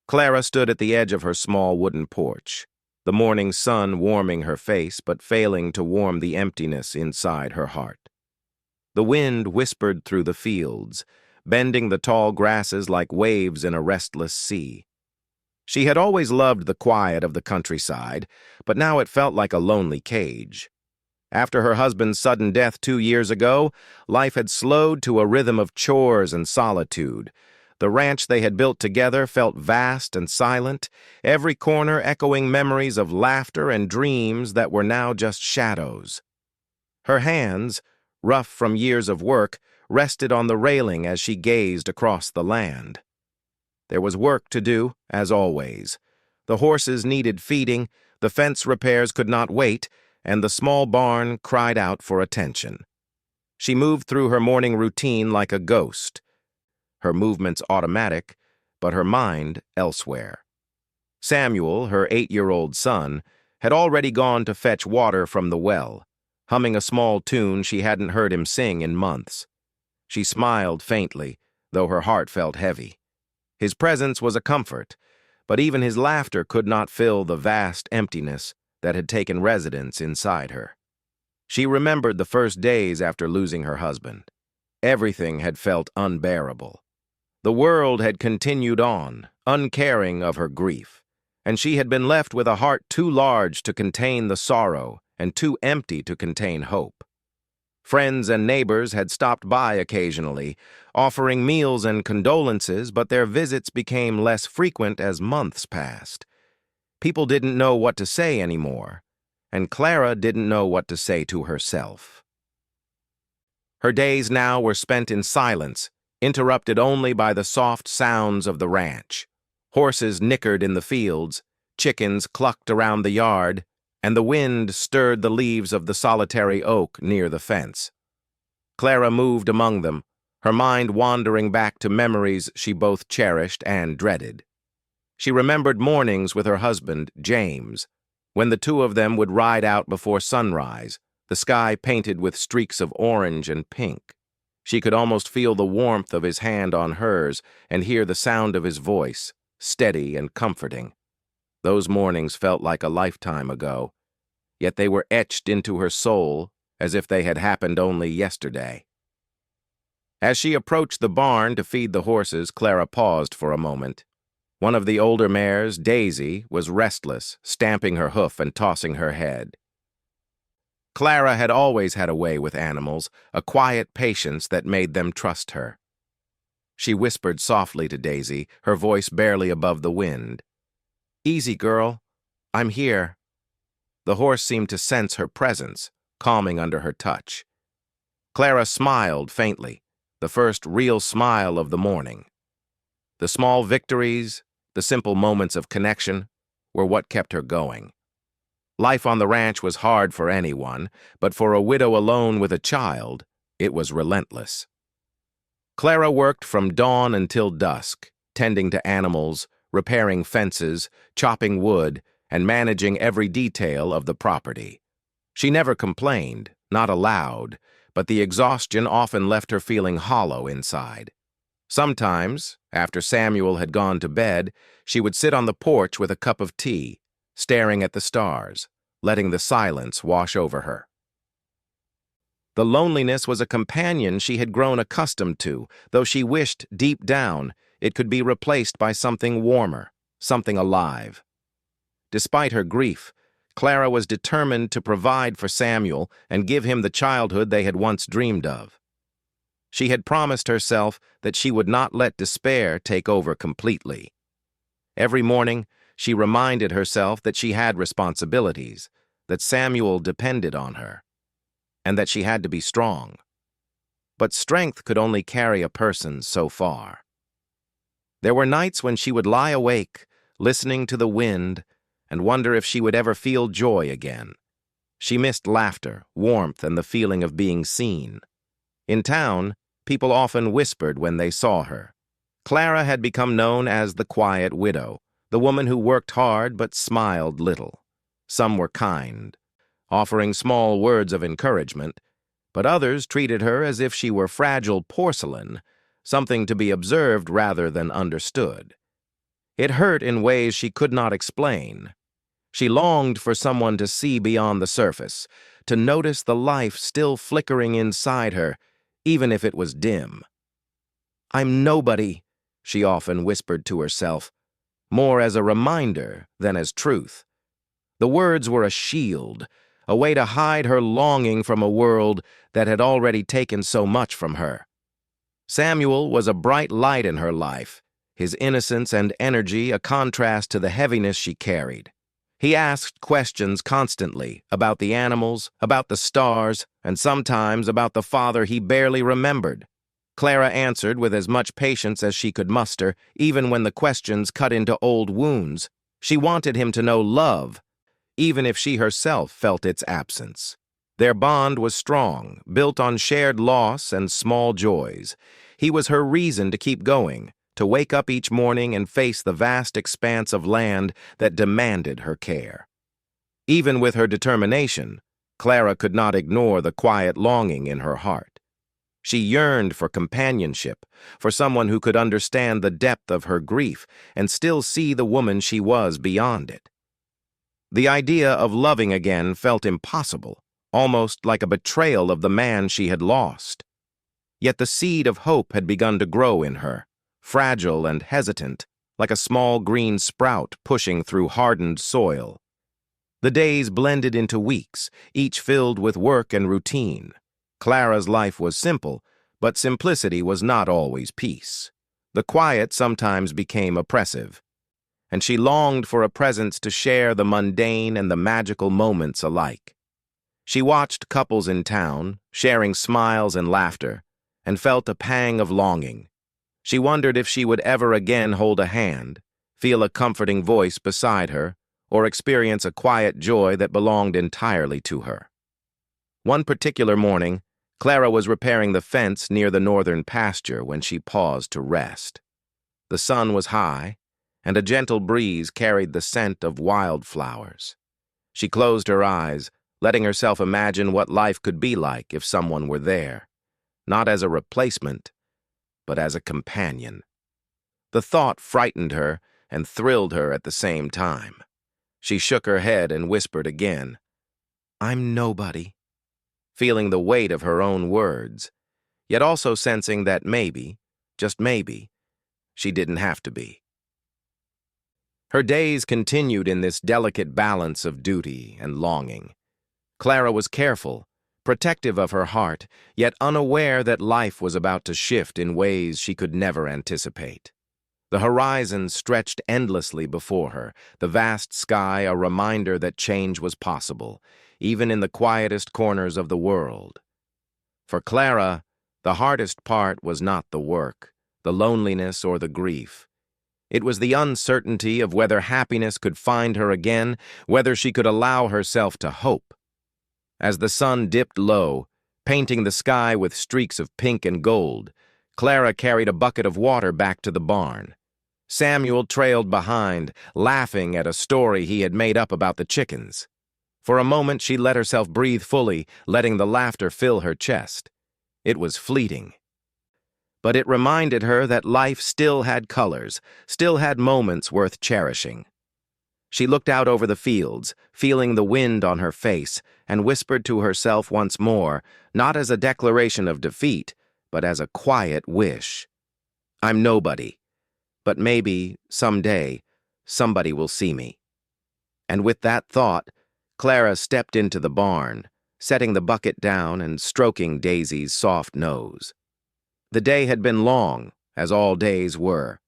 Clara stood at the edge of her small wooden porch, the morning sun warming her face but failing to warm the emptiness inside her heart. The wind whispered through the fields, bending the tall grasses like waves in a restless sea. She had always loved the quiet of the countryside, but now it felt like a lonely cage. After her husband's sudden death 2 years ago, life had slowed to a rhythm of chores and solitude. The ranch they had built together felt vast and silent, every corner echoing memories of laughter and dreams that were now just shadows. Her hands, rough from years of work, rested on the railing as she gazed across the land. There was work to do, as always. The horses needed feeding, the fence repairs could not wait, and the small barn cried out for attention. She moved through her morning routine like a ghost, her movements automatic, but her mind elsewhere. Samuel, her 8-year-old son, had already gone to fetch water from the well, humming a small tune she hadn't heard him sing in months. She smiled faintly, though her heart felt heavy. His presence was a comfort, but even his laughter could not fill the vast emptiness that had taken residence inside her. She remembered the first days after losing her husband. Everything had felt unbearable. The world had continued on, uncaring of her grief, and she had been left with a heart too large to contain the sorrow and too empty to contain hope. Friends and neighbors had stopped by occasionally, offering meals and condolences, but their visits became less frequent as months passed. People didn't know what to say anymore, and Clara didn't know what to say to herself. Her days now were spent in silence, interrupted only by the soft sounds of the ranch. Horses nickered in the fields, chickens clucked around the yard, and the wind stirred the leaves of the solitary oak near the fence. Clara moved among them, her mind wandering back to memories she both cherished and dreaded. She remembered mornings with her husband, James, when the two of them would ride out before sunrise, the sky painted with streaks of orange and pink. She could almost feel the warmth of his hand on hers and hear the sound of his voice, steady and comforting. Those mornings felt like a lifetime ago, yet they were etched into her soul as if they had happened only yesterday. As she approached the barn to feed the horses, Clara paused for a moment. One of the older mares, Daisy, was restless, stamping her hoof and tossing her head. Clara had always had a way with animals, a quiet patience that made them trust her. She whispered softly to Daisy, her voice barely above the wind. "Easy, girl. I'm here." The horse seemed to sense her presence, calming under her touch. Clara smiled faintly, the first real smile of the morning. The small victories, the simple moments of connection, were what kept her going. Life on the ranch was hard for anyone, but for a widow alone with a child, it was relentless. Clara worked from dawn until dusk, tending to animals, repairing fences, chopping wood, and managing every detail of the property. She never complained, not aloud, but the exhaustion often left her feeling hollow inside. Sometimes, after Samuel had gone to bed, she would sit on the porch with a cup of tea, staring at the stars, letting the silence wash over her. The loneliness was a companion she had grown accustomed to, though she wished, deep down, it could be replaced by something warmer, something alive. Despite her grief, Clara was determined to provide for Samuel and give him the childhood they had once dreamed of. She had promised herself that she would not let despair take over completely. Every morning, she reminded herself that she had responsibilities, that Samuel depended on her, and that she had to be strong. But strength could only carry a person so far. There were nights when she would lie awake, listening to the wind, and wonder if she would ever feel joy again. She missed laughter, warmth, and the feeling of being seen. In town, people often whispered when they saw her. Clara had become known as the quiet widow, the woman who worked hard but smiled little. Some were kind, offering small words of encouragement, but others treated her as if she were fragile porcelain, something to be observed rather than understood. It hurt in ways she could not explain. She longed for someone to see beyond the surface, to notice the life still flickering inside her, even if it was dim. "I'm nobody," she often whispered to herself, more as a reminder than as truth. The words were a shield, a way to hide her longing from a world that had already taken so much from her. Samuel was a bright light in her life, his innocence and energy a contrast to the heaviness she carried. He asked questions constantly about the animals, about the stars, and sometimes about the father he barely remembered. Clara answered with as much patience as she could muster, even when the questions cut into old wounds. She wanted him to know love, even if she herself felt its absence. Their bond was strong, built on shared loss and small joys. He was her reason to keep going, to wake up each morning and face the vast expanse of land that demanded her care. Even with her determination, Clara could not ignore the quiet longing in her heart. She yearned for companionship, for someone who could understand the depth of her grief and still see the woman she was beyond it. The idea of loving again felt impossible, almost like a betrayal of the man she had lost. Yet the seed of hope had begun to grow in her, fragile and hesitant, like a small green sprout pushing through hardened soil. The days blended into weeks, each filled with work and routine. Clara's life was simple, but simplicity was not always peace. The quiet sometimes became oppressive, and she longed for a presence to share the mundane and the magical moments alike. She watched couples in town, sharing smiles and laughter, and felt a pang of longing. She wondered if she would ever again hold a hand, feel a comforting voice beside her, or experience a quiet joy that belonged entirely to her. One particular morning, Clara was repairing the fence near the northern pasture when she paused to rest. The sun was high, and a gentle breeze carried the scent of wildflowers. She closed her eyes, letting herself imagine what life could be like if someone were there, not as a replacement, but as a companion. The thought frightened her and thrilled her at the same time. She shook her head and whispered again, "I'm nobody," feeling the weight of her own words, yet also sensing that maybe, just maybe, she didn't have to be. Her days continued in this delicate balance of duty and longing. Clara was careful, protective of her heart, yet unaware that life was about to shift in ways she could never anticipate. The horizon stretched endlessly before her, the vast sky a reminder that change was possible, even in the quietest corners of the world. For Clara, the hardest part was not the work, the loneliness, or the grief. It was the uncertainty of whether happiness could find her again, whether she could allow herself to hope. As the sun dipped low, painting the sky with streaks of pink and gold, Clara carried a bucket of water back to the barn. Samuel trailed behind, laughing at a story he had made up about the chickens. For a moment she let herself breathe fully, letting the laughter fill her chest. It was fleeting. But it reminded her that life still had colors, still had moments worth cherishing. She looked out over the fields, feeling the wind on her face, and whispered to herself once more, not as a declaration of defeat, but as a quiet wish. "I'm nobody, but maybe, someday, somebody will see me." And with that thought, Clara stepped into the barn, setting the bucket down and stroking Daisy's soft nose. The day had been long, as all days were,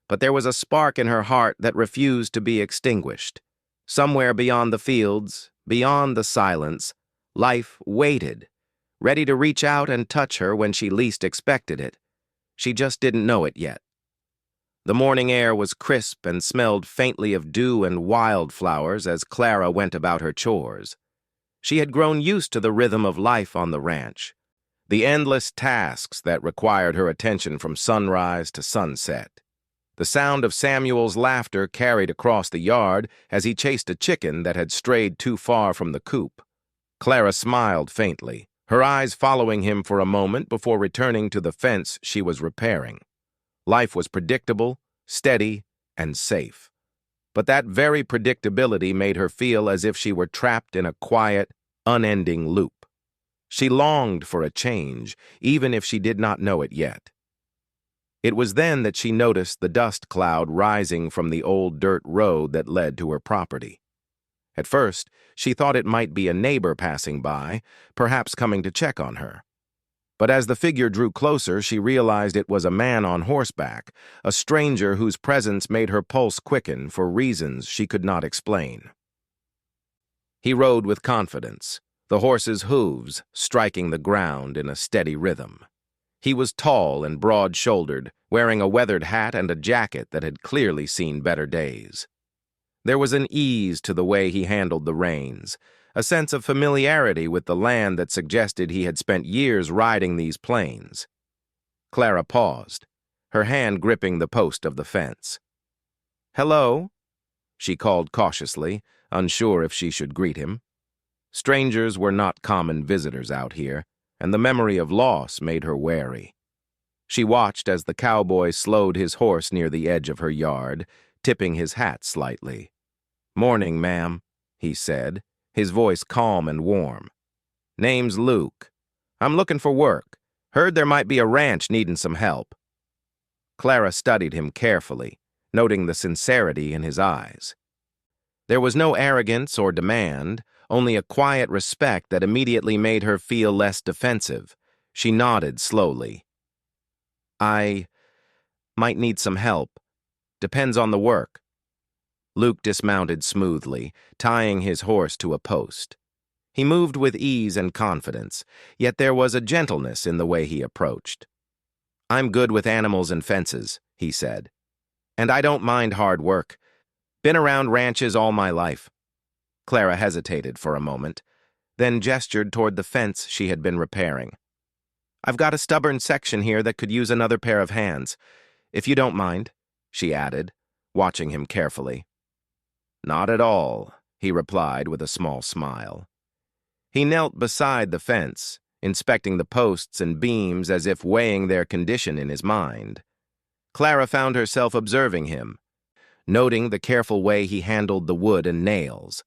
but there was a spark in her heart that refused to be extinguished. Somewhere beyond the fields, beyond the silence, life waited, ready to reach out and touch her when she least expected it. She just didn't know it yet. The morning air was crisp and smelled faintly of dew and wildflowers as Clara went about her chores. She had grown used to the rhythm of life on the ranch, the endless tasks that required her attention from sunrise to sunset. The sound of Samuel's laughter carried across the yard as he chased a chicken that had strayed too far from the coop. Clara smiled faintly, her eyes following him for a moment before returning to the fence she was repairing. Life was predictable, steady, and safe. But that very predictability made her feel as if she were trapped in a quiet, unending loop. She longed for a change, even if she did not know it yet. It was then that she noticed the dust cloud rising from the old dirt road that led to her property. At first, she thought it might be a neighbor passing by, perhaps coming to check on her. But as the figure drew closer, she realized it was a man on horseback, a stranger whose presence made her pulse quicken for reasons she could not explain. He rode with confidence, the horse's hooves striking the ground in a steady rhythm. He was tall and broad-shouldered, wearing a weathered hat and a jacket that had clearly seen better days. There was an ease to the way he handled the reins, a sense of familiarity with the land that suggested he had spent years riding these plains. Clara paused, her hand gripping the post of the fence. "Hello," she called cautiously, unsure if she should greet him. Strangers were not common visitors out here, and the memory of loss made her wary. She watched as the cowboy slowed his horse near the edge of her yard, tipping his hat slightly. "Morning, ma'am," he said, his voice calm and warm. "Name's Luke. I'm looking for work. Heard there might be a ranch needing some help." Clara studied him carefully, noting the sincerity in his eyes. There was no arrogance or demand, only a quiet respect that immediately made her feel less defensive. She nodded slowly. "I might need some help. Depends on the work." Luke dismounted smoothly, tying his horse to a post. He moved with ease and confidence, yet there was a gentleness in the way he approached. "I'm good with animals and fences," he said. "And I don't mind hard work. Been around ranches all my life." Clara hesitated for a moment, then gestured toward the fence she had been repairing. "I've got a stubborn section here that could use another pair of hands, if you don't mind," she added, watching him carefully. "Not at all," he replied with a small smile. He knelt beside the fence, inspecting the posts and beams as if weighing their condition in his mind. Clara found herself observing him, noting the careful way he handled the wood and nails.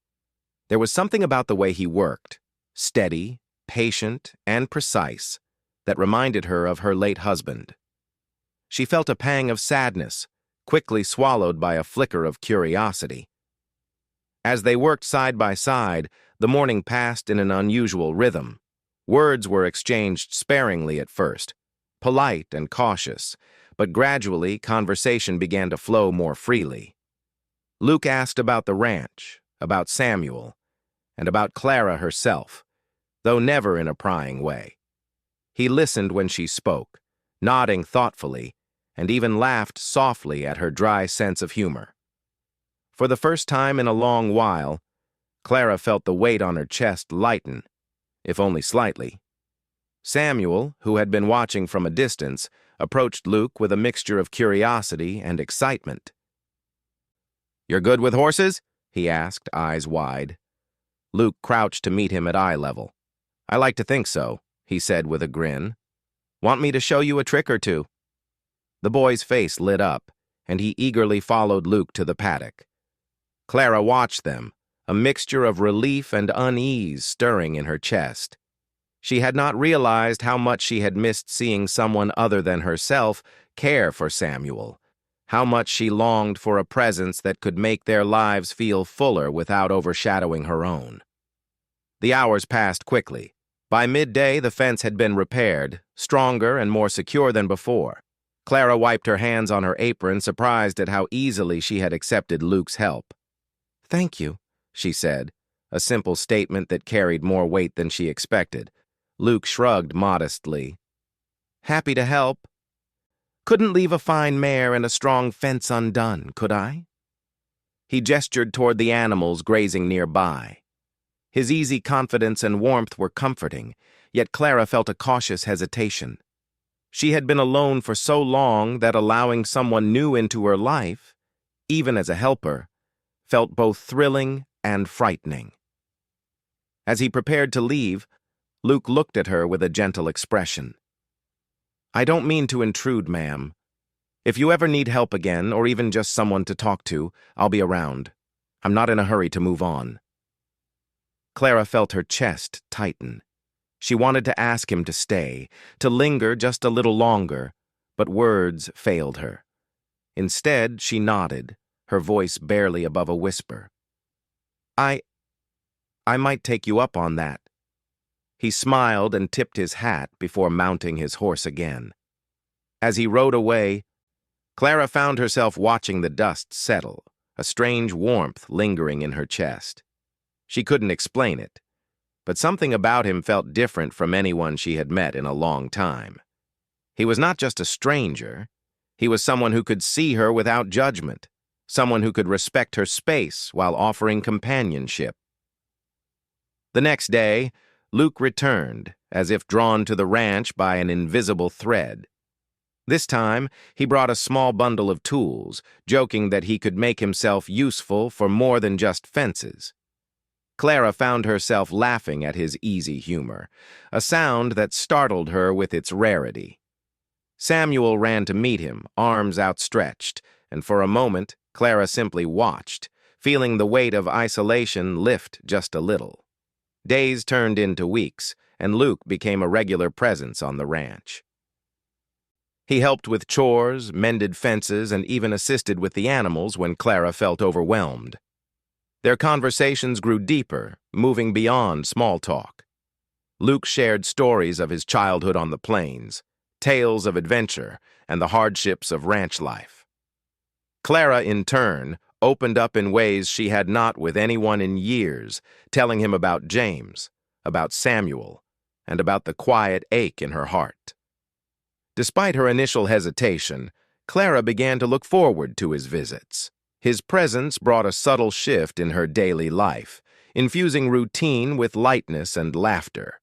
There was something about the way he worked, steady, patient, and precise, that reminded her of her late husband. She felt a pang of sadness, quickly swallowed by a flicker of curiosity. As they worked side by side, the morning passed in an unusual rhythm. Words were exchanged sparingly at first, polite and cautious, but gradually conversation began to flow more freely. Luke asked about the ranch, about Samuel, and about Clara herself, though never in a prying way. He listened when she spoke, nodding thoughtfully, and even laughed softly at her dry sense of humor. For the first time in a long while, Clara felt the weight on her chest lighten, if only slightly. Samuel, who had been watching from a distance, approached Luke with a mixture of curiosity and excitement. "You're good with horses?" he asked, eyes wide. Luke crouched to meet him at eye level. "I like to think so," he said with a grin. "Want me to show you a trick or two?" The boy's face lit up, and he eagerly followed Luke to the paddock. Clara watched them, a mixture of relief and unease stirring in her chest. She had not realized how much she had missed seeing someone other than herself care for Samuel, how much she longed for a presence that could make their lives feel fuller without overshadowing her own. The hours passed quickly. By midday, the fence had been repaired, stronger and more secure than before. Clara wiped her hands on her apron, surprised at how easily she had accepted Luke's help. "Thank you," she said, a simple statement that carried more weight than she expected. Luke shrugged modestly. "Happy to help. Couldn't leave a fine mare and a strong fence undone, could I?" He gestured toward the animals grazing nearby. His easy confidence and warmth were comforting, yet Clara felt a cautious hesitation. She had been alone for so long that allowing someone new into her life, even as a helper, felt both thrilling and frightening. As he prepared to leave, Luke looked at her with a gentle expression. "I don't mean to intrude, ma'am. If you ever need help again, or even just someone to talk to, I'll be around. I'm not in a hurry to move on." Clara felt her chest tighten. She wanted to ask him to stay, to linger just a little longer, but words failed her. Instead, she nodded, her voice barely above a whisper. I might take you up on that." He smiled and tipped his hat before mounting his horse again. As he rode away, Clara found herself watching the dust settle, a strange warmth lingering in her chest. She couldn't explain it, but something about him felt different from anyone she had met in a long time. He was not just a stranger. He was someone who could see her without judgment, someone who could respect her space while offering companionship. The next day, Luke returned, as if drawn to the ranch by an invisible thread. This time, he brought a small bundle of tools, joking that he could make himself useful for more than just fences. Clara found herself laughing at his easy humor, a sound that startled her with its rarity. Samuel ran to meet him, arms outstretched, and for a moment, Clara simply watched, feeling the weight of isolation lift just a little. Days turned into weeks, and Luke became a regular presence on the ranch. He helped with chores, mended fences, and even assisted with the animals when Clara felt overwhelmed. Their conversations grew deeper, moving beyond small talk. Luke shared stories of his childhood on the plains, tales of adventure, and the hardships of ranch life. Clara, in turn, opened up in ways she had not with anyone in years, telling him about James, about Samuel, and about the quiet ache in her heart. Despite her initial hesitation, Clara began to look forward to his visits. His presence brought a subtle shift in her daily life, infusing routine with lightness and laughter.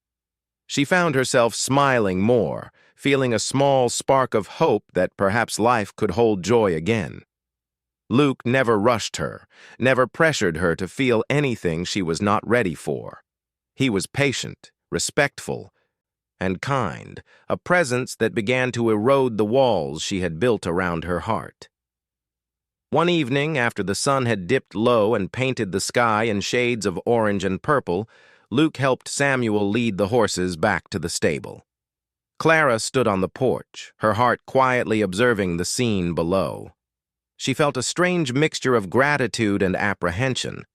She found herself smiling more, feeling a small spark of hope that perhaps life could hold joy again. Luke never rushed her, never pressured her to feel anything she was not ready for. He was patient, respectful, and kind, a presence that began to erode the walls she had built around her heart. One evening, after the sun had dipped low and painted the sky in shades of orange and purple, Luke helped Samuel lead the horses back to the stable. Clara stood on the porch, her heart quietly observing the scene below. She felt a strange mixture of gratitude and apprehension,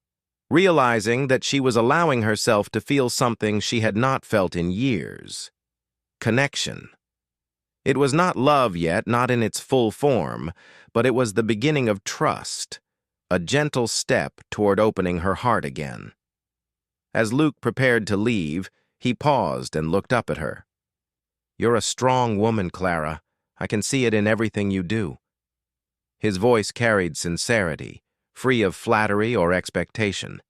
realizing that she was allowing herself to feel something she had not felt in years: connection. It was not love yet, not in its full form, but it was the beginning of trust, a gentle step toward opening her heart again. As Luke prepared to leave, he paused and looked up at her. "You're a strong woman, Clara. I can see it in everything you do." His voice carried sincerity, free of flattery or expectation.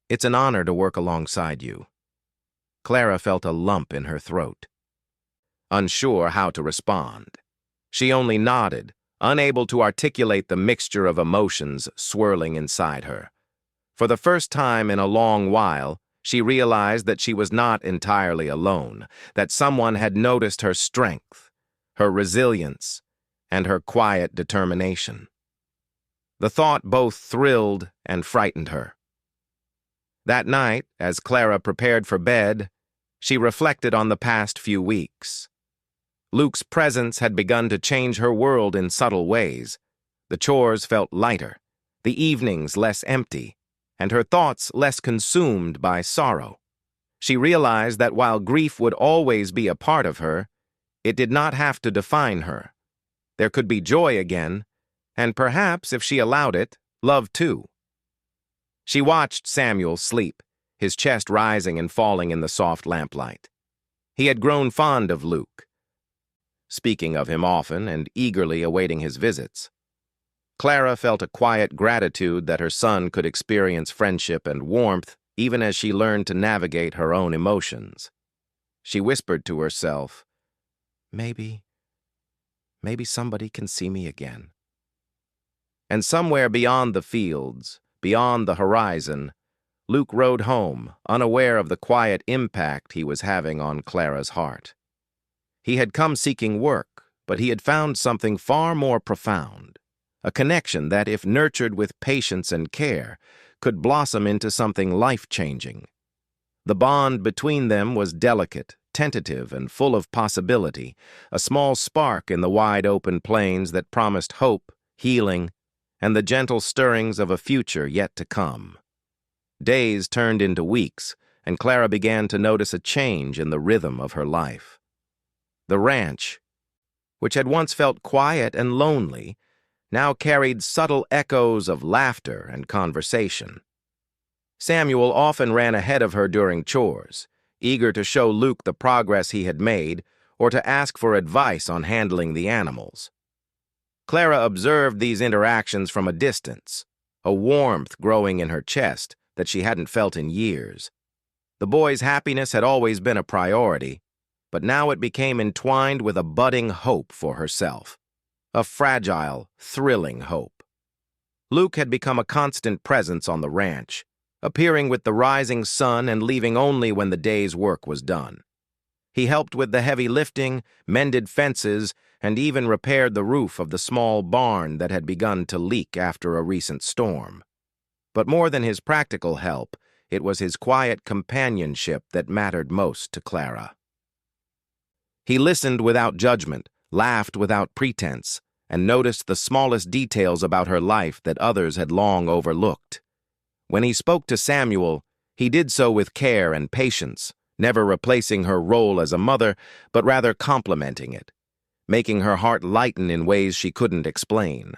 "It's an honor to work alongside you." Clara felt a lump in her throat, unsure how to respond. She only nodded, unable to articulate the mixture of emotions swirling inside her. For the first time in a long while, she realized that she was not entirely alone, that someone had noticed her strength, her resilience, and her quiet determination. The thought both thrilled and frightened her. That night, as Clara prepared for bed, she reflected on the past few weeks. Luke's presence had begun to change her world in subtle ways. The chores felt lighter, the evenings less empty, and her thoughts less consumed by sorrow. She realized that while grief would always be a part of her, it did not have to define her. There could be joy again, and perhaps, if she allowed it, love too. She watched Samuel sleep, his chest rising and falling in the soft lamplight. He had grown fond of Luke, speaking of him often and eagerly awaiting his visits. Clara felt a quiet gratitude that her son could experience friendship and warmth even as she learned to navigate her own emotions. She whispered to herself, Maybe somebody can see me again." And somewhere beyond the fields, beyond the horizon, Luke rode home, unaware of the quiet impact he was having on Clara's heart. He had come seeking work, but he had found something far more profound, a connection that, if nurtured with patience and care, could blossom into something life-changing. The bond between them was delicate, tentative, and full of possibility, a small spark in the wide-open plains that promised hope, healing, and the gentle stirrings of a future yet to come. Days turned into weeks, and Clara began to notice a change in the rhythm of her life. The ranch, which had once felt quiet and lonely, now carried subtle echoes of laughter and conversation. Samuel often ran ahead of her during chores, eager to show Luke the progress he had made or to ask for advice on handling the animals. Clara observed these interactions from a distance, a warmth growing in her chest that she hadn't felt in years. The boy's happiness had always been a priority, but now it became entwined with a budding hope for herself, a fragile, thrilling hope. Luke had become a constant presence on the ranch, appearing with the rising sun and leaving only when the day's work was done. He helped with the heavy lifting, mended fences, and even repaired the roof of the small barn that had begun to leak after a recent storm. But more than his practical help, it was his quiet companionship that mattered most to Clara. He listened without judgment, laughed without pretense, and noticed the smallest details about her life that others had long overlooked. When he spoke to Samuel, he did so with care and patience, never replacing her role as a mother, but rather complementing it, making her heart lighten in ways she couldn't explain.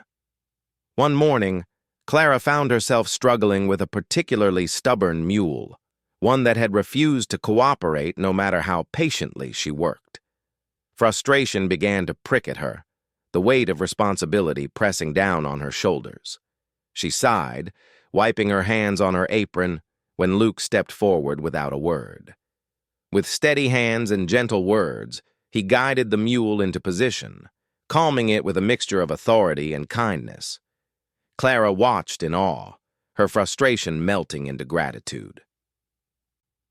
One morning, Clara found herself struggling with a particularly stubborn mule, one that had refused to cooperate no matter how patiently she worked. Frustration began to prick at her, the weight of responsibility pressing down on her shoulders. She sighed, wiping her hands on her apron, when Luke stepped forward without a word. With steady hands and gentle words, he guided the mule into position, calming it with a mixture of authority and kindness. Clara watched in awe, her frustration melting into gratitude.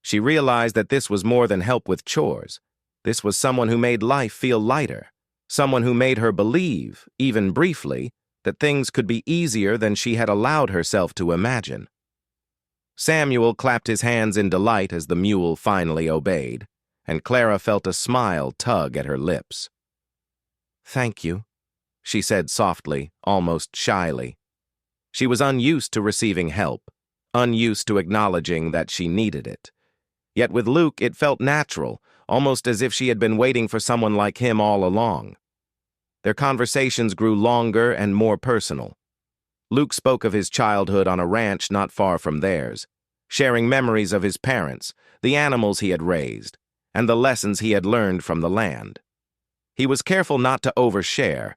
She realized that this was more than help with chores. This was someone who made life feel lighter, someone who made her believe, even briefly, that things could be easier than she had allowed herself to imagine. Samuel clapped his hands in delight as the mule finally obeyed, and Clara felt a smile tug at her lips. "Thank you," she said softly, almost shyly. She was unused to receiving help, unused to acknowledging that she needed it. Yet with Luke it felt natural, almost as if she had been waiting for someone like him all along. Their conversations grew longer and more personal. Luke spoke of his childhood on a ranch not far from theirs, sharing memories of his parents, the animals he had raised, and the lessons he had learned from the land. He was careful not to overshare,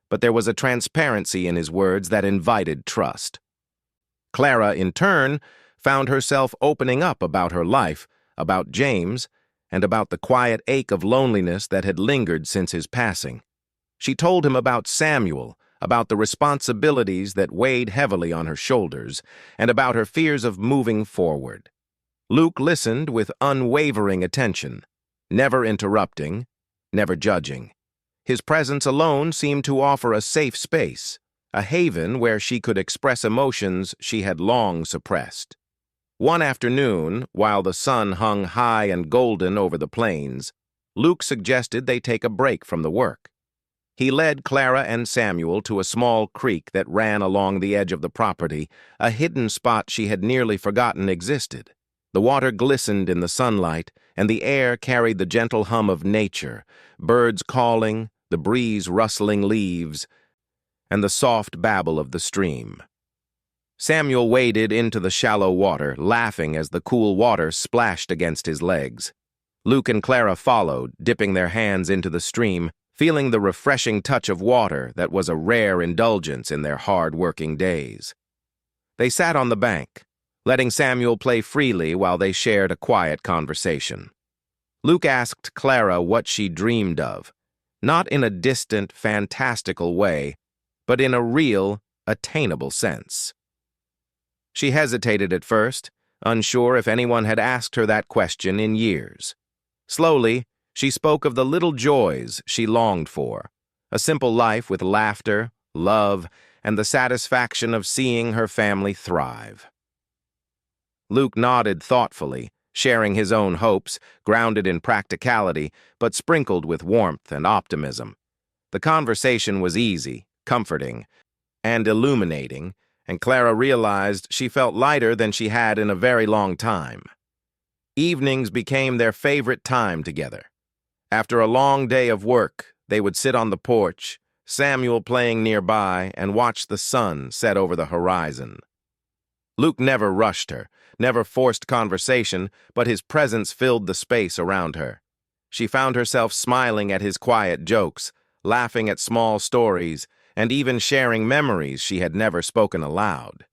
but there was a transparency in his words that invited trust. Clara, in turn, found herself opening up about her life, about James, and about the quiet ache of loneliness that had lingered since his passing. She told him about Samuel, about the responsibilities that weighed heavily on her shoulders, and about her fears of moving forward. Luke listened with unwavering attention, never interrupting, never judging. His presence alone seemed to offer a safe space, a haven where she could express emotions she had long suppressed. One afternoon, while the sun hung high and golden over the plains, Luke suggested they take a break from the work. He led Clara and Samuel to a small creek that ran along the edge of the property, a hidden spot she had nearly forgotten existed. The water glistened in the sunlight, and the air carried the gentle hum of nature, birds calling, the breeze rustling leaves, and the soft babble of the stream. Samuel waded into the shallow water, laughing as the cool water splashed against his legs. Luke and Clara followed, dipping their hands into the stream, feeling the refreshing touch of water that was a rare indulgence in their hard-working days. They sat on the bank, letting Samuel play freely while they shared a quiet conversation. Luke asked Clara what she dreamed of, not in a distant, fantastical way, but in a real, attainable sense. She hesitated at first, unsure if anyone had asked her that question in years. Slowly, she spoke of the little joys she longed for, A simple life with laughter, love, and the satisfaction of seeing her family thrive. Luke nodded thoughtfully, sharing his own hopes, grounded in practicality, but sprinkled with warmth and optimism. The conversation was easy, comforting, and illuminating, and Clara realized she felt lighter than she had in a very long time. Evenings became their favorite time together. After a long day of work, they would sit on the porch, Samuel playing nearby, and watch the sun set over the horizon. Luke never rushed her, never forced conversation, but his presence filled the space around her. She found herself smiling at his quiet jokes, laughing at small stories, and even sharing memories she had never spoken aloud.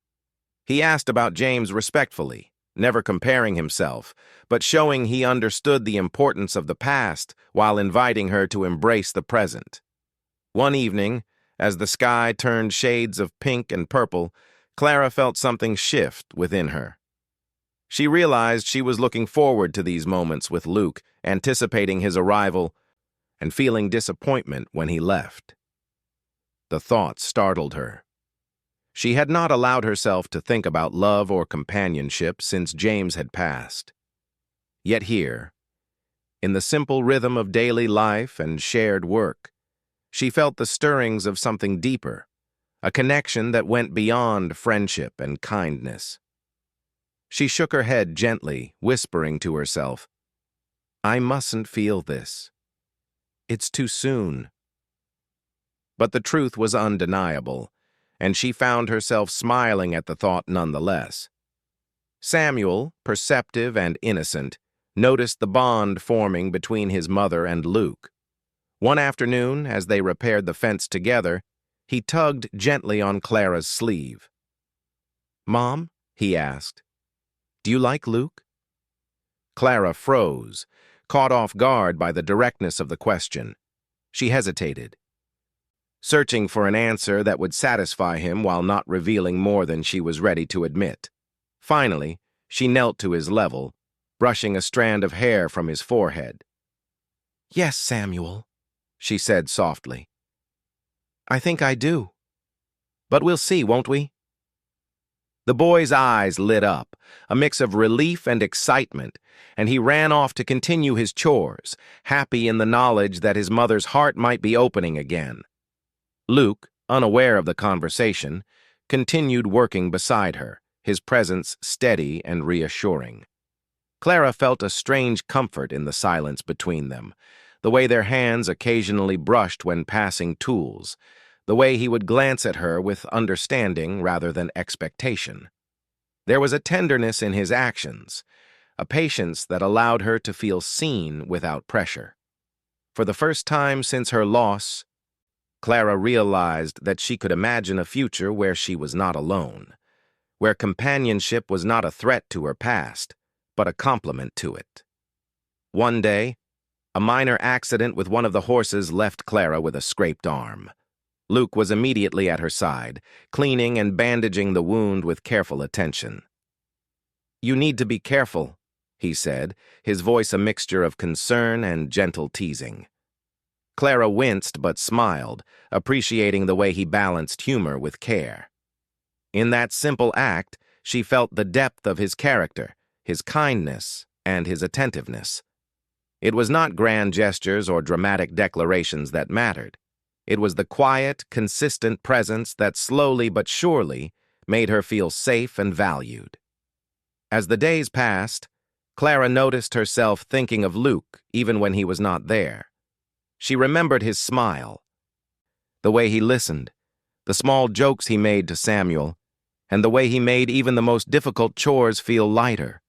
He asked about James respectfully, never comparing himself, but showing he understood the importance of the past while inviting her to embrace the present. One evening, as the sky turned shades of pink and purple, Clara felt something shift within her. She realized she was looking forward to these moments with Luke, anticipating his arrival, and feeling disappointment when he left. The thought startled her. She had not allowed herself to think about love or companionship since James had passed. Yet here, in the simple rhythm of daily life and shared work, she felt the stirrings of something deeper, a connection that went beyond friendship and kindness. She shook her head gently, whispering to herself, "I mustn't feel this. It's too soon." But the truth was undeniable, and she found herself smiling at the thought nonetheless. Samuel, perceptive and innocent, noticed the bond forming between his mother and Luke. One afternoon, as they repaired the fence together, he tugged gently on Clara's sleeve. "Mom," he asked, "do you like Luke?" Clara froze, caught off guard by the directness of the question. She hesitated, searching for an answer that would satisfy him while not revealing more than she was ready to admit. Finally, she knelt to his level, brushing a strand of hair from his forehead. "Yes, Samuel," she said softly. "I think I do. But we'll see, won't we?" The boy's eyes lit up, a mix of relief and excitement, and he ran off to continue his chores, happy in the knowledge that his mother's heart might be opening again. Luke, unaware of the conversation, continued working beside her, his presence steady and reassuring. Clara felt a strange comfort in the silence between them, the way their hands occasionally brushed when passing tools, the way he would glance at her with understanding rather than expectation. There was a tenderness in his actions, a patience that allowed her to feel seen without pressure. For the first time since her loss, Clara realized that she could imagine a future where she was not alone, where companionship was not a threat to her past, but a complement to it. One day, a minor accident with one of the horses left Clara with a scraped arm. Luke was immediately at her side, cleaning and bandaging the wound with careful attention. "You need to be careful," he said, his voice a mixture of concern and gentle teasing. Clara winced but smiled, appreciating the way he balanced humor with care. In that simple act, she felt the depth of his character, his kindness, and his attentiveness. It was not grand gestures or dramatic declarations that mattered. It was the quiet, consistent presence that slowly but surely made her feel safe and valued. As the days passed, Clara noticed herself thinking of Luke even when he was not there. She remembered his smile, the way he listened, the small jokes he made to Samuel, and the way he made even the most difficult chores feel lighter.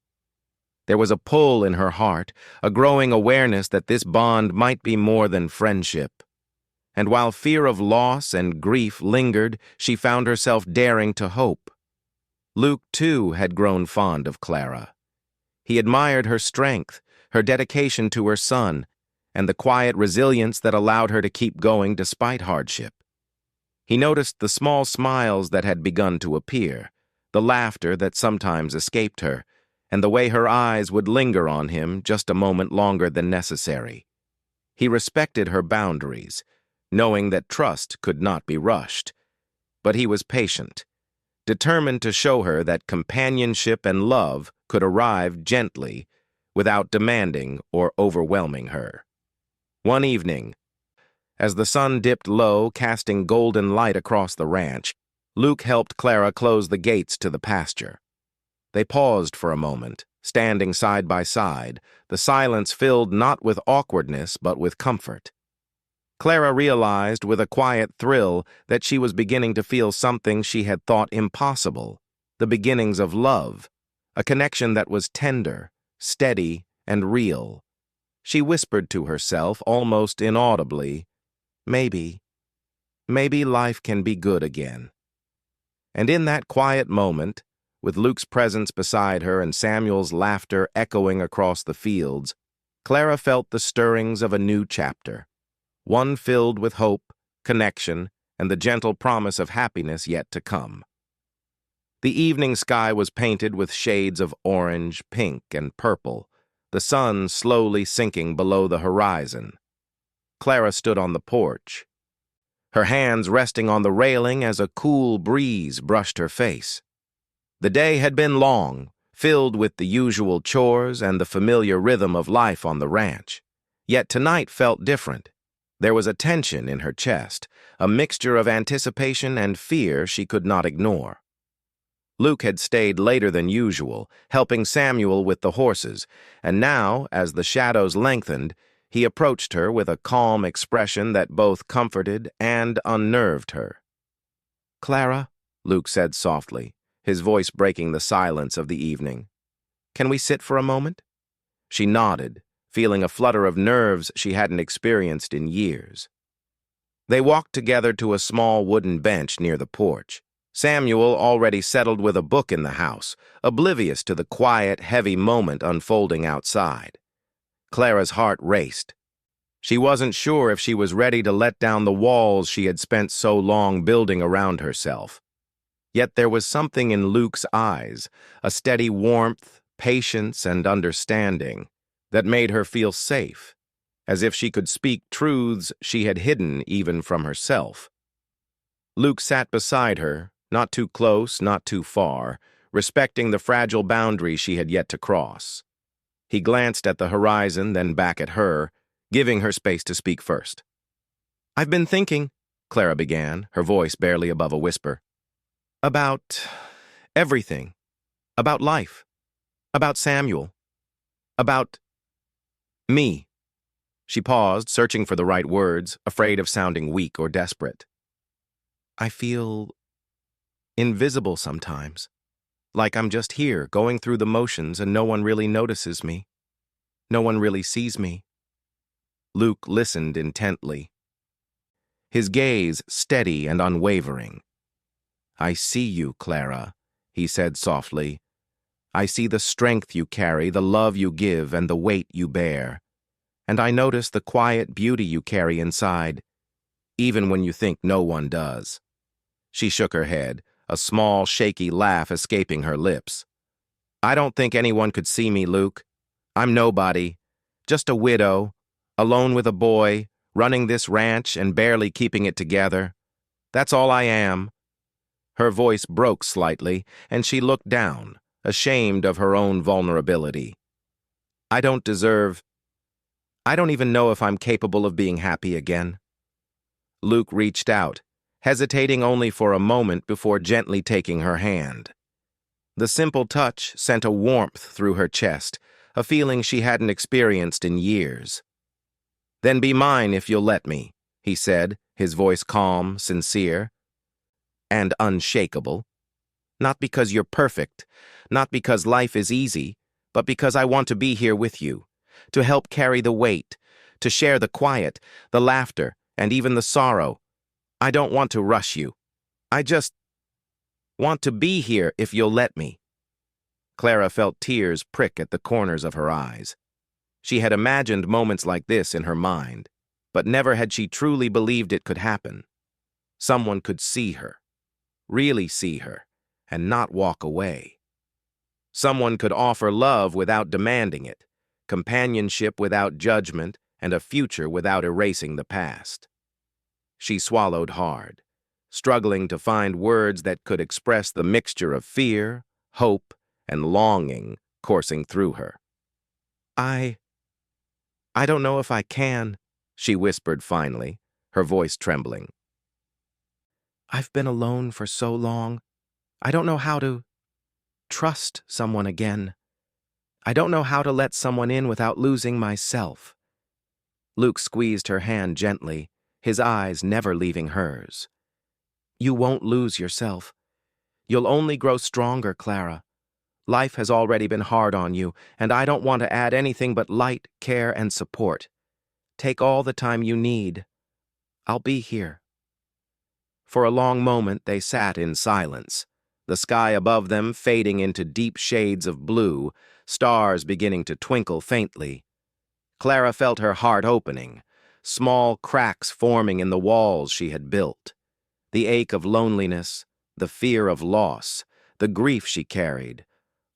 There was a pull in her heart, a growing awareness that this bond might be more than friendship. And while fear of loss and grief lingered, she found herself daring to hope. Luke, too, had grown fond of Clara. He admired her strength, her dedication to her son, and the quiet resilience that allowed her to keep going despite hardship. He noticed the small smiles that had begun to appear, the laughter that sometimes escaped her, and the way her eyes would linger on him just a moment longer than necessary. He respected her boundaries, knowing that trust could not be rushed. But he was patient, determined to show her that companionship and love could arrive gently, without demanding or overwhelming her. One evening, as the sun dipped low, casting golden light across the ranch, Luke helped Clara close the gates to the pasture. They paused for a moment, standing side by side, the silence filled not with awkwardness but with comfort. Clara realized with a quiet thrill that she was beginning to feel something she had thought impossible, the beginnings of love, a connection that was tender, steady, and real. She whispered to herself, almost inaudibly, maybe life can be good again. And in that quiet moment, with Luke's presence beside her and Samuel's laughter echoing across the fields, Clara felt the stirrings of a new chapter, one filled with hope, connection, and the gentle promise of happiness yet to come. The evening sky was painted with shades of orange, pink, and purple, the sun slowly sinking below the horizon. Clara stood on the porch, her hands resting on the railing as a cool breeze brushed her face. The day had been long, filled with the usual chores and the familiar rhythm of life on the ranch. Yet tonight felt different. There was a tension in her chest, a mixture of anticipation and fear she could not ignore. Luke had stayed later than usual, helping Samuel with the horses, and now, as the shadows lengthened, he approached her with a calm expression that both comforted and unnerved her. "Clara," Luke said softly, his voice breaking the silence of the evening, "can we sit for a moment?" She nodded, feeling a flutter of nerves she hadn't experienced in years. They walked together to a small wooden bench near the porch. Samuel already settled with a book in the house, oblivious to the quiet, heavy moment unfolding outside. Clara's heart raced. She wasn't sure if she was ready to let down the walls she had spent so long building around herself. Yet there was something in Luke's eyes, a steady warmth, patience, and understanding, that made her feel safe, as if she could speak truths she had hidden even from herself. Luke sat beside her, not too close, not too far, respecting the fragile boundary she had yet to cross. He glanced at the horizon, then back at her, giving her space to speak first. "I've been thinking," Clara began, her voice barely above a whisper, "about everything, about life, about Samuel, about me." She paused, searching for the right words, afraid of sounding weak or desperate. "I feel invisible sometimes, like I'm just here, going through the motions and no one really notices me. No one really sees me." Luke listened intently, his gaze steady and unwavering. "I see you, Clara," he said softly. "I see the strength you carry, the love you give, and the weight you bear. And I notice the quiet beauty you carry inside, even when you think no one does." She shook her head, a small, shaky laugh escaping her lips. "I don't think anyone could see me, Luke. I'm nobody, just a widow, alone with a boy, running this ranch and barely keeping it together. That's all I am." Her voice broke slightly, and she looked down, ashamed of her own vulnerability. I don't even know if I'm capable of being happy again." Luke reached out, hesitating only for a moment before gently taking her hand. The simple touch sent a warmth through her chest, a feeling she hadn't experienced in years. "Then be mine if you'll let me," he said, his voice calm, sincere, and unshakable. "Not because you're perfect, not because life is easy, but because I want to be here with you, to help carry the weight, to share the quiet, the laughter, and even the sorrow. I don't want to rush you. I just want to be here if you'll let me." Clara felt tears prick at the corners of her eyes. She had imagined moments like this in her mind, but never had she truly believed it could happen. Someone could see her, really see her, and not walk away. Someone could offer love without demanding it, companionship without judgment, and a future without erasing the past. She swallowed hard, struggling to find words that could express the mixture of fear, hope, and longing coursing through her. I don't know if I can, she whispered finally, her voice trembling. I've been alone for so long. I don't know how to trust someone again. I don't know how to let someone in without losing myself. Luke squeezed her hand gently, his eyes never leaving hers. You won't lose yourself. You'll only grow stronger, Clara. Life has already been hard on you, and I don't want to add anything but light, care, and support. Take all the time you need. I'll be here. For a long moment they sat in silence, the sky above them fading into deep shades of blue, stars beginning to twinkle faintly. Clara felt her heart opening, small cracks forming in the walls she had built. The ache of loneliness, the fear of loss, the grief she carried,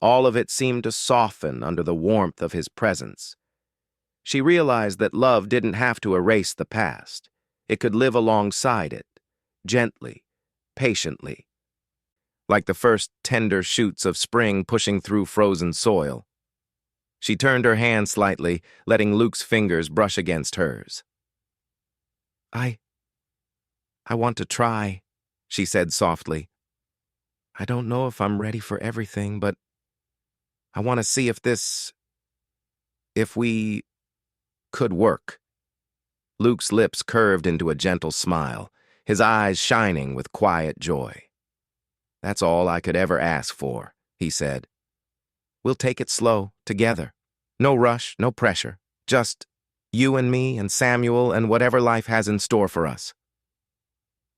all of it seemed to soften under the warmth of his presence. She realized that love didn't have to erase the past. It could live alongside it, gently, patiently, like the first tender shoots of spring pushing through frozen soil. She turned her hand slightly, letting Luke's fingers brush against hers. I want to try, she said softly. I don't know if I'm ready for everything, but I want to see if we could work. Luke's lips curved into a gentle smile, his eyes shining with quiet joy. That's all I could ever ask for, he said. We'll take it slow, together. No rush, no pressure. Just you and me and Samuel and whatever life has in store for us.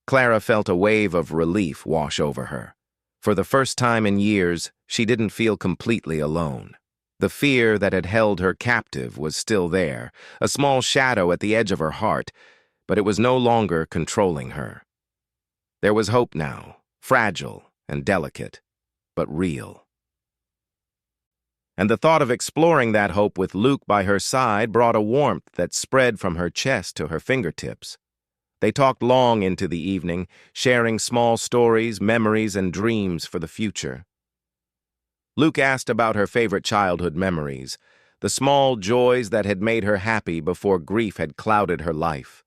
Clara felt a wave of relief wash over her. For the first time in years, she didn't feel completely alone. The fear that had held her captive was still there, a small shadow at the edge of her heart, but it was no longer controlling her. There was hope now, fragile and delicate, but real. And the thought of exploring that hope with Luke by her side brought a warmth that spread from her chest to her fingertips. They talked long into the evening, sharing small stories, memories, and dreams for the future. Luke asked about her favorite childhood memories, the small joys that had made her happy before grief had clouded her life.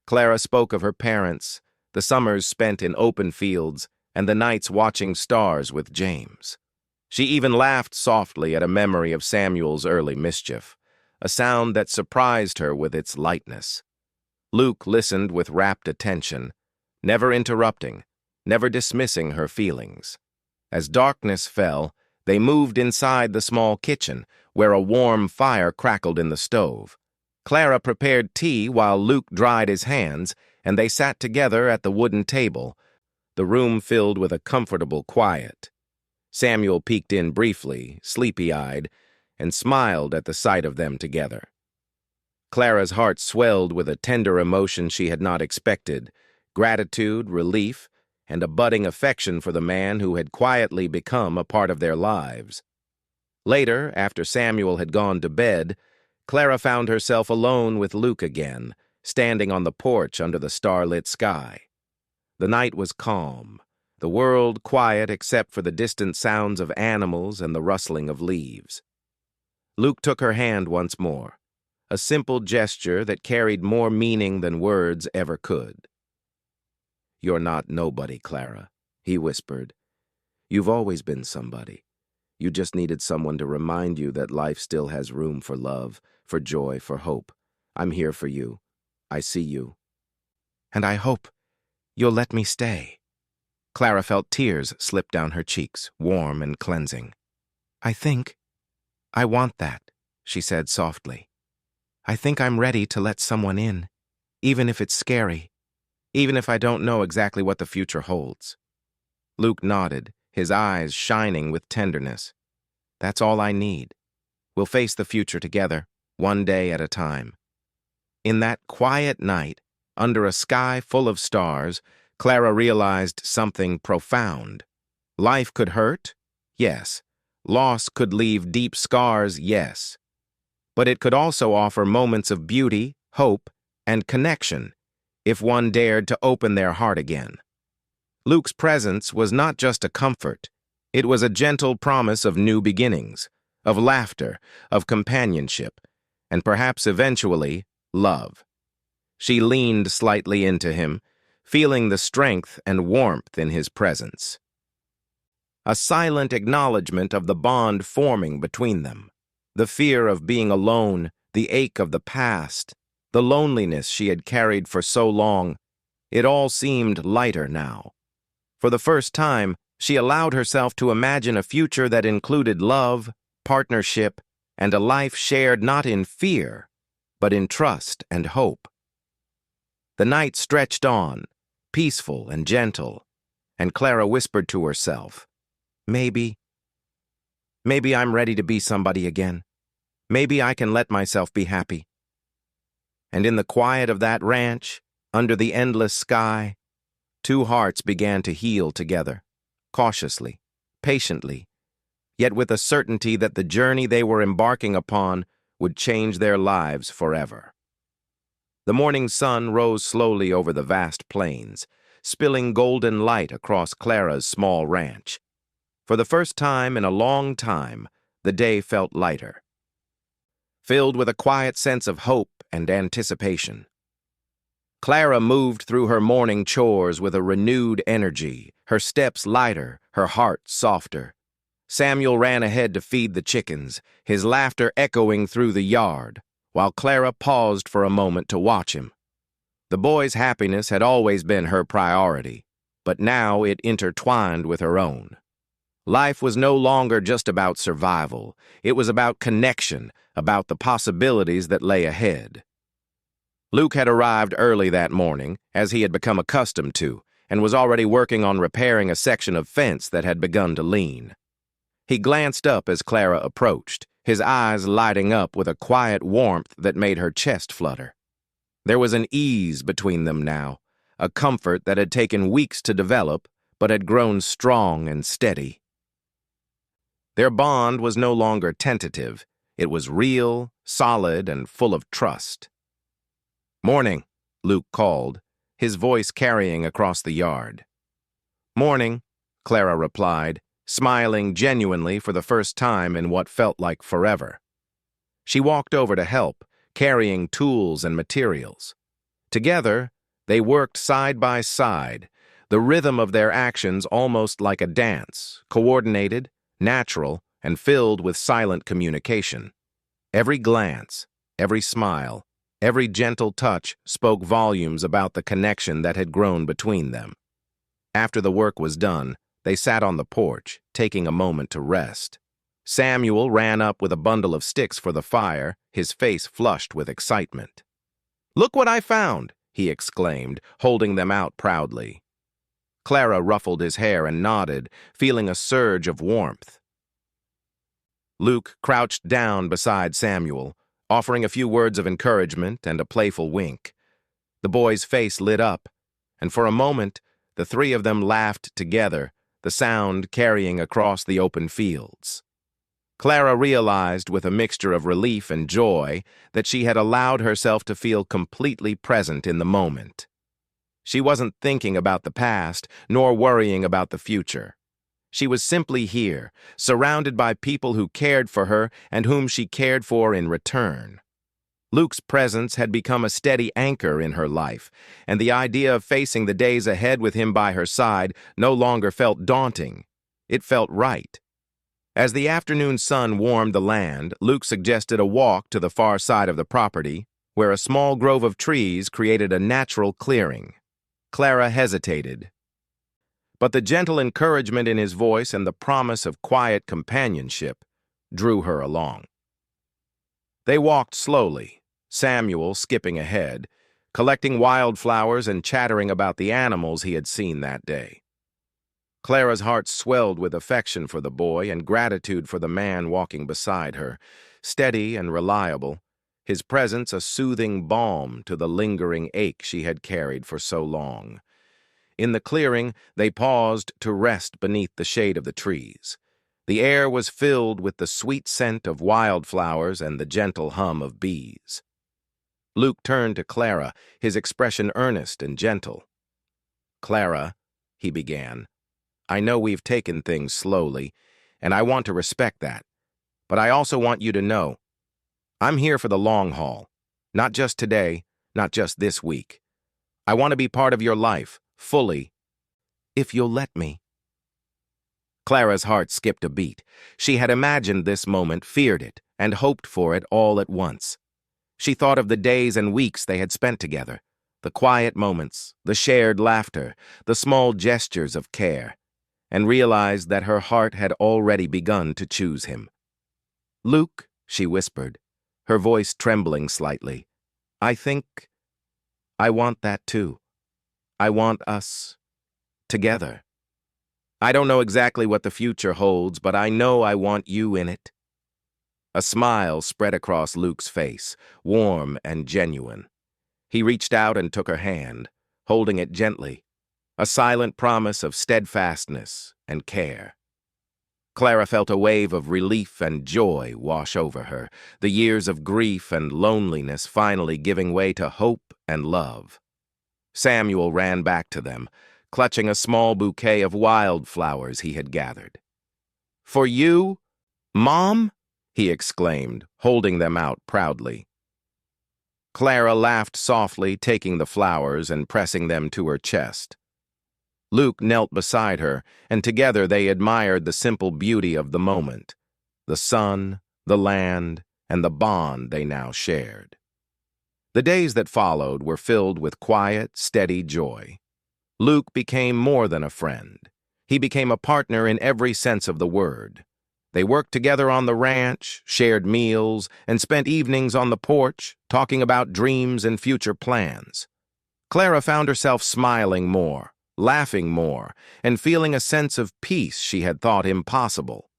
Clara spoke of her parents, the summers spent in open fields, and the nights watching stars with James. She even laughed softly at a memory of Samuel's early mischief, a sound that surprised her with its lightness. Luke listened with rapt attention, never interrupting, never dismissing her feelings. As darkness fell, they moved inside the small kitchen, where a warm fire crackled in the stove. Clara prepared tea while Luke dried his hands, and they sat together at the wooden table, the room filled with a comfortable quiet. Samuel peeked in briefly, sleepy-eyed, and smiled at the sight of them together. Clara's heart swelled with a tender emotion she had not expected, gratitude, relief, and a budding affection for the man who had quietly become a part of their lives. Later, after Samuel had gone to bed, Clara found herself alone with Luke again, standing on the porch under the starlit sky. The night was calm, the world quiet except for the distant sounds of animals and the rustling of leaves. Luke took her hand once more, a simple gesture that carried more meaning than words ever could. You're not nobody, Clara, he whispered. You've always been somebody. You just needed someone to remind you that life still has room for love, for joy, for hope. I'm here for you. I see you. And I hope you'll let me stay. Clara felt tears slip down her cheeks, warm and cleansing. I want that, she said softly. I think I'm ready to let someone in, even if it's scary, even if I don't know exactly what the future holds. Luke nodded, his eyes shining with tenderness. That's all I need. We'll face the future together, one day at a time. In that quiet night, under a sky full of stars, Clara realized something profound. Life could hurt, yes. Loss could leave deep scars, yes. But it could also offer moments of beauty, hope, and connection. if one dared to open their heart again. Luke's presence was not just a comfort. It was a gentle promise of new beginnings, of laughter, of companionship, and perhaps eventually, love. She leaned slightly into him, feeling the strength and warmth in his presence. A silent acknowledgement of the bond forming between them. The fear of being alone, the ache of the past, the loneliness she had carried for so long, it all seemed lighter now. For the first time, she allowed herself to imagine a future that included love, partnership, and a life shared not in fear, but in trust and hope. The night stretched on, peaceful and gentle, and Clara whispered to herself, Maybe I'm ready to be somebody again. Maybe I can let myself be happy. And in the quiet of that ranch, under the endless sky, two hearts began to heal together, cautiously, patiently, yet with a certainty that the journey they were embarking upon would change their lives forever. The morning sun rose slowly over the vast plains, spilling golden light across Clara's small ranch. For the first time in a long time, the day felt lighter, filled with a quiet sense of hope and anticipation. Clara moved through her morning chores with a renewed energy, her steps lighter, her heart softer. Samuel ran ahead to feed the chickens, his laughter echoing through the yard, while Clara paused for a moment to watch him. The boy's happiness had always been her priority, but now it intertwined with her own. Life was no longer just about survival. It was about connection, about the possibilities that lay ahead. Luke had arrived early that morning, as he had become accustomed to, and was already working on repairing a section of fence that had begun to lean. He glanced up as Clara approached, his eyes lighting up with a quiet warmth that made her chest flutter. There was an ease between them now, a comfort that had taken weeks to develop, but had grown strong and steady. Their bond was no longer tentative. It was real, solid, and full of trust. "Morning," Luke called, his voice carrying across the yard. "Morning," Clara replied, smiling genuinely for the first time in what felt like forever. She walked over to help, carrying tools and materials. Together, they worked side by side, the rhythm of their actions almost like a dance, coordinated, natural, and filled with silent communication. Every glance, every smile, every gentle touch spoke volumes about the connection that had grown between them. After the work was done, they sat on the porch, taking a moment to rest. Samuel ran up with a bundle of sticks for the fire, his face flushed with excitement. "Look what I found!" he exclaimed, holding them out proudly. Clara ruffled his hair and nodded, feeling a surge of warmth. Luke crouched down beside Samuel, offering a few words of encouragement and a playful wink. The boy's face lit up, and for a moment, the three of them laughed together, the sound carrying across the open fields. Clara realized with a mixture of relief and joy that she had allowed herself to feel completely present in the moment. She wasn't thinking about the past, nor worrying about the future. She was simply here, surrounded by people who cared for her and whom she cared for in return. Luke's presence had become a steady anchor in her life, and the idea of facing the days ahead with him by her side no longer felt daunting. It felt right. As the afternoon sun warmed the land, Luke suggested a walk to the far side of the property, where a small grove of trees created a natural clearing. Clara hesitated, but the gentle encouragement in his voice and the promise of quiet companionship drew her along. They walked slowly, Samuel skipping ahead, collecting wildflowers and chattering about the animals he had seen that day. Clara's heart swelled with affection for the boy and gratitude for the man walking beside her, steady and reliable, his presence a soothing balm to the lingering ache she had carried for so long. In the clearing, they paused to rest beneath the shade of the trees. The air was filled with the sweet scent of wildflowers and the gentle hum of bees. Luke turned to Clara, his expression earnest and gentle. "Clara," he began, "I know we've taken things slowly, and I want to respect that. But I also want you to know, I'm here for the long haul. Not just today, not just this week. I want to be part of your life, fully, if you'll let me." Clara's heart skipped a beat. She had imagined this moment, feared it, and hoped for it all at once. She thought of the days and weeks they had spent together, the quiet moments, the shared laughter, the small gestures of care, and realized that her heart had already begun to choose him. "Luke," she whispered, her voice trembling slightly, I want that too. I want us together. I don't know exactly what the future holds, but I know I want you in it." A smile spread across Luke's face, warm and genuine. He reached out and took her hand, holding it gently, a silent promise of steadfastness and care. Clara felt a wave of relief and joy wash over her, the years of grief and loneliness finally giving way to hope and love. Samuel ran back to them, clutching a small bouquet of wildflowers he had gathered. "For you, Mom?" he exclaimed, holding them out proudly. Clara laughed softly, taking the flowers and pressing them to her chest. Luke knelt beside her, and together they admired the simple beauty of the moment, the sun, the land, and the bond they now shared. The days that followed were filled with quiet, steady joy. Luke became more than a friend. He became a partner in every sense of the word. They worked together on the ranch, shared meals, and spent evenings on the porch, talking about dreams and future plans. Clara found herself smiling more, laughing more, and feeling a sense of peace she had thought impossible.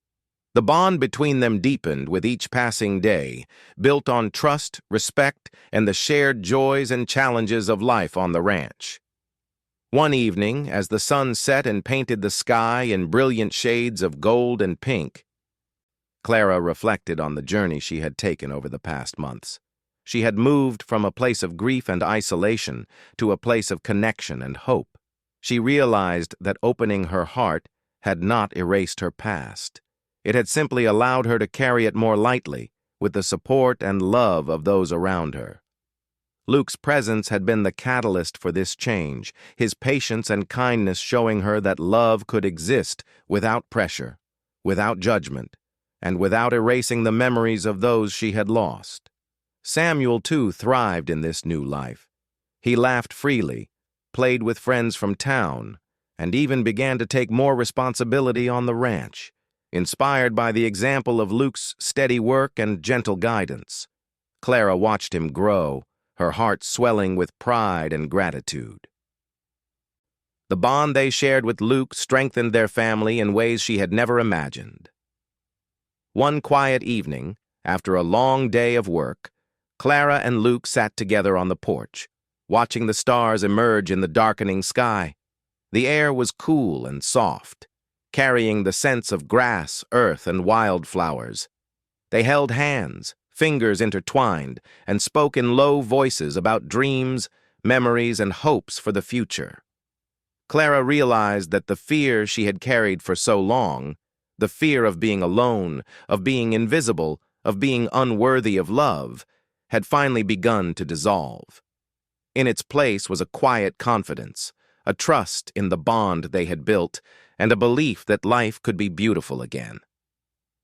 The bond between them deepened with each passing day, built on trust, respect, and the shared joys and challenges of life on the ranch. One evening, as the sun set and painted the sky in brilliant shades of gold and pink, Clara reflected on the journey she had taken over the past months. She had moved from a place of grief and isolation to a place of connection and hope. She realized that opening her heart had not erased her past. It had simply allowed her to carry it more lightly, with the support and love of those around her. Luke's presence had been the catalyst for this change, his patience and kindness showing her that love could exist without pressure, without judgment, and without erasing the memories of those she had lost. Samuel, too, thrived in this new life. He laughed freely, played with friends from town, and even began to take more responsibility on the ranch, inspired by the example of Luke's steady work and gentle guidance. Clara watched him grow, her heart swelling with pride and gratitude. The bond they shared with Luke strengthened their family in ways she had never imagined. One quiet evening, after a long day of work, Clara and Luke sat together on the porch, watching the stars emerge in the darkening sky. The air was cool and soft, carrying the scents of grass, earth, and wildflowers. They held hands, fingers intertwined, and spoke in low voices about dreams, memories, and hopes for the future. Clara realized that the fear she had carried for so long, the fear of being alone, of being invisible, of being unworthy of love, had finally begun to dissolve. In its place was a quiet confidence, a trust in the bond they had built, and a belief that life could be beautiful again.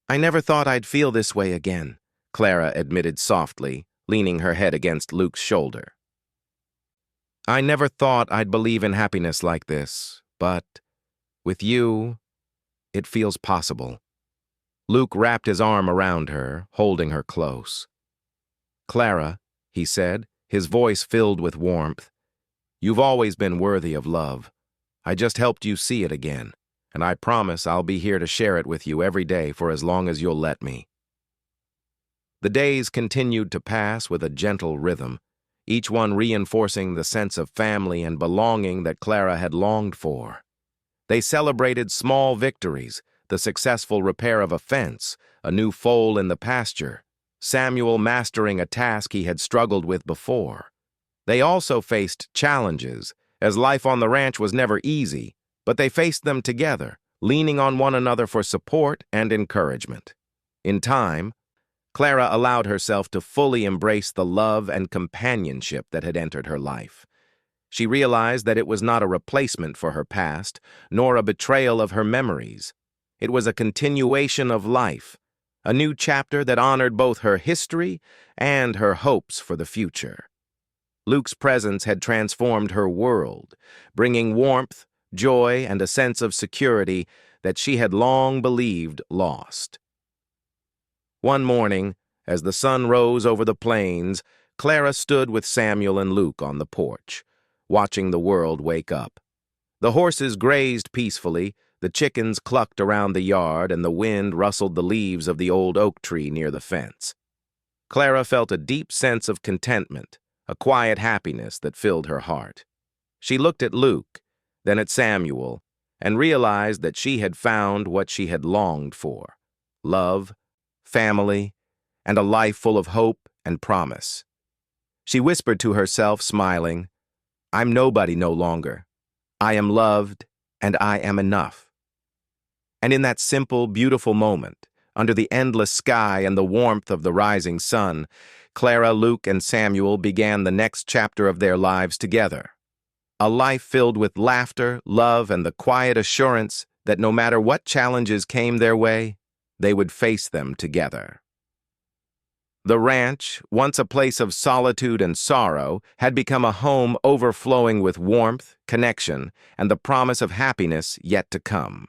"I never thought I'd feel this way again," Clara admitted softly, leaning her head against Luke's shoulder. "I never thought I'd believe in happiness like this, but with you, it feels possible." Luke wrapped his arm around her, holding her close. "Clara," he said, his voice filled with warmth, "you've always been worthy of love. I just helped you see it again, and I promise I'll be here to share it with you every day for as long as you'll let me." The days continued to pass with a gentle rhythm, each one reinforcing the sense of family and belonging that Clara had longed for. They celebrated small victories, the successful repair of a fence, a new foal in the pasture, Samuel mastering a task he had struggled with before. They also faced challenges, as life on the ranch was never easy, but they faced them together, leaning on one another for support and encouragement. In time, Clara allowed herself to fully embrace the love and companionship that had entered her life. She realized that it was not a replacement for her past, nor a betrayal of her memories. It was a continuation of life, a new chapter that honored both her history and her hopes for the future. Luke's presence had transformed her world, bringing warmth, joy, and a sense of security that she had long believed lost. One morning, as the sun rose over the plains, Clara stood with Samuel and Luke on the porch, watching the world wake up. The horses grazed peacefully, the chickens clucked around the yard, and the wind rustled the leaves of the old oak tree near the fence. Clara felt a deep sense of contentment, a quiet happiness that filled her heart. She looked at Luke, then at Samuel, and realized that she had found what she had longed for: love, family, and a life full of hope and promise. She whispered to herself, smiling, "I'm nobody no longer. I am loved, and I am enough." And in that simple, beautiful moment, under the endless sky and the warmth of the rising sun, Clara, Luke, and Samuel began the next chapter of their lives together. A life filled with laughter, love, and the quiet assurance that no matter what challenges came their way, they would face them together. The ranch, once a place of solitude and sorrow, had become a home overflowing with warmth, connection, and the promise of happiness yet to come.